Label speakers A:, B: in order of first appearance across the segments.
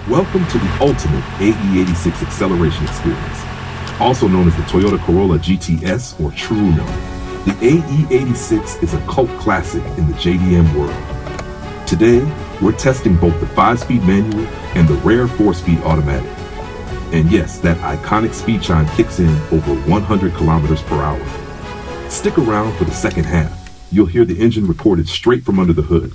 A: Welcome to the ultimate AE86 acceleration experience, also known as the Toyota Corolla GTS or Trueno. The AE86 is a cult classic in the JDM world. Today, we're testing both the 5-speed manual and the rare 4-speed automatic. And yes, that iconic speed chime kicks in over 100 kilometers per hour. Stick around for the second half. You'll hear the engine recorded straight from under the hood.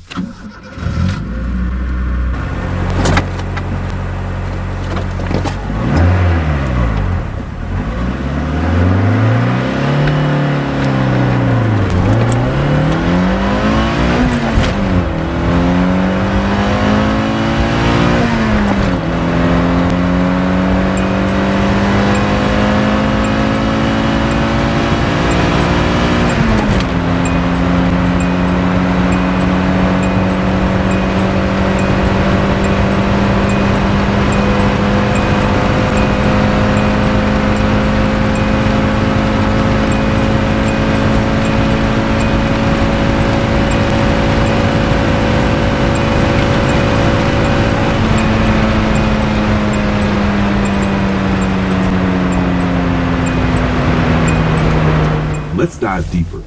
A: Let's dive deeper.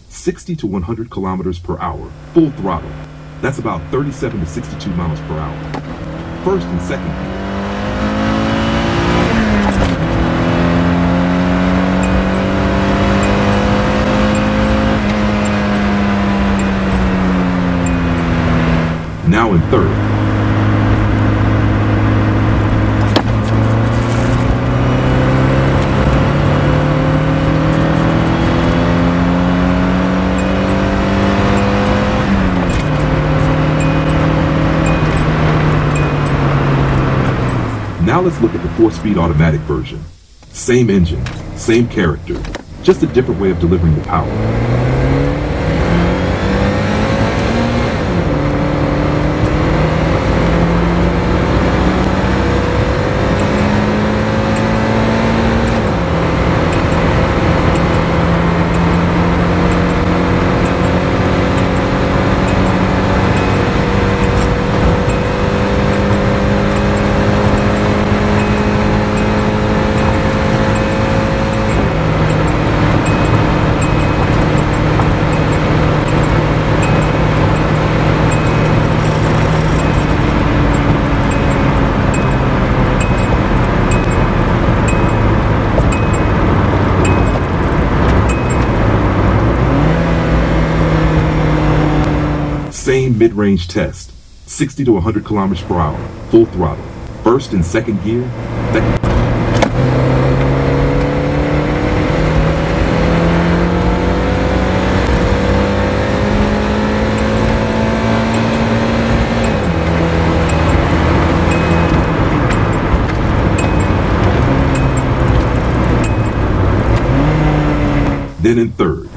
A: 60 to 100 kilometers per hour, full throttle. That's about 37 to 62 miles per hour. First and second gear. Now in third. Now let's look at the 4-speed automatic version. Same engine, same character, just a different way of delivering the power. Same mid-range test, 60 to 100 kilometers per hour, full throttle. First and second gear. Then in third.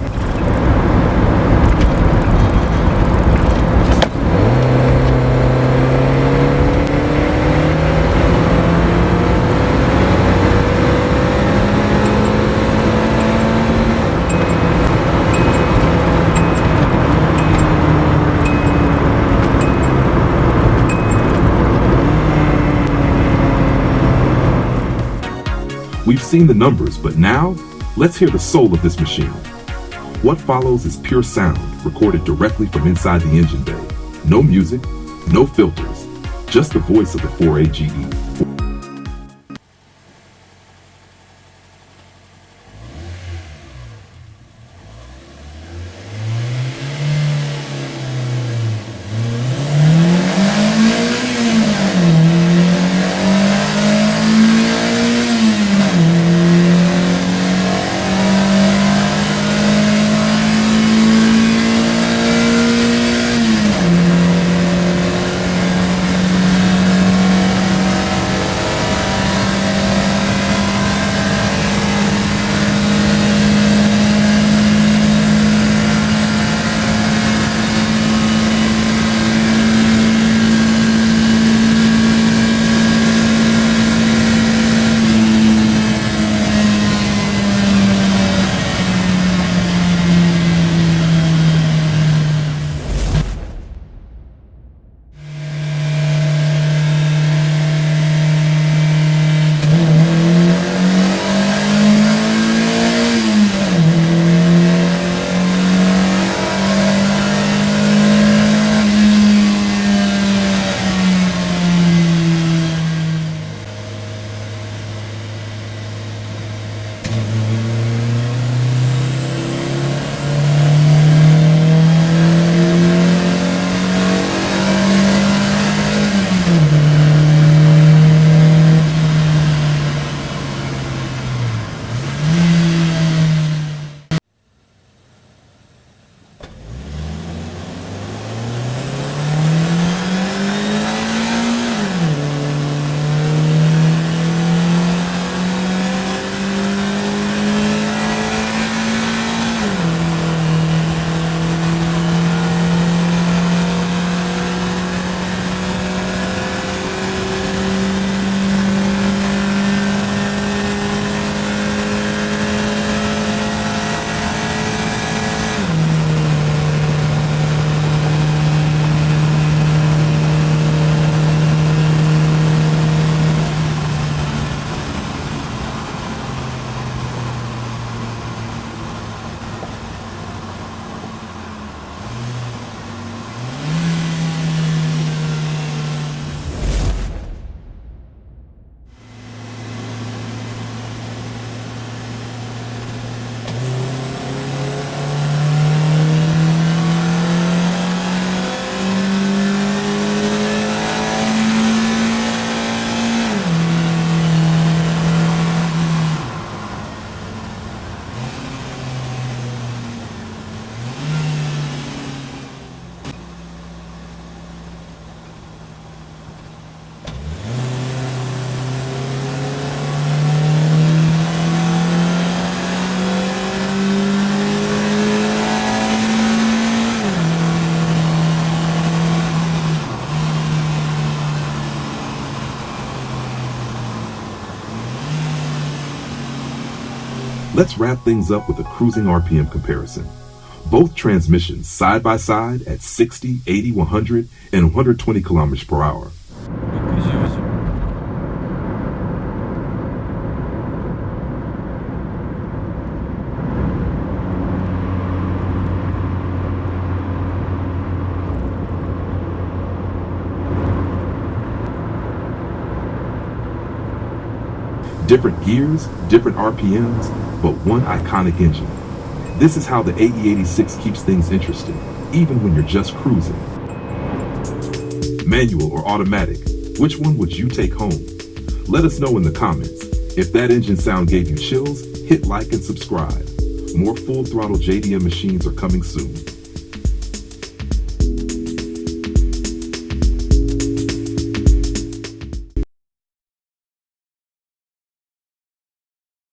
A: We've seen the numbers, but now, let's hear the soul of this machine. What follows is pure sound, recorded directly from inside the engine bay. No music, no filters, just the voice of the 4AGE. Let's wrap things up with a cruising RPM comparison. Both transmissions side by side at 60, 80, 100, and 120 kilometers per hour. Different gears, different RPMs, but one iconic engine. This is how the AE86 keeps things interesting, even when you're just cruising. Manual or automatic, which one would you take home? Let us know in the comments. If that engine sound gave you chills, hit like and subscribe. More full throttle JDM machines are coming soon.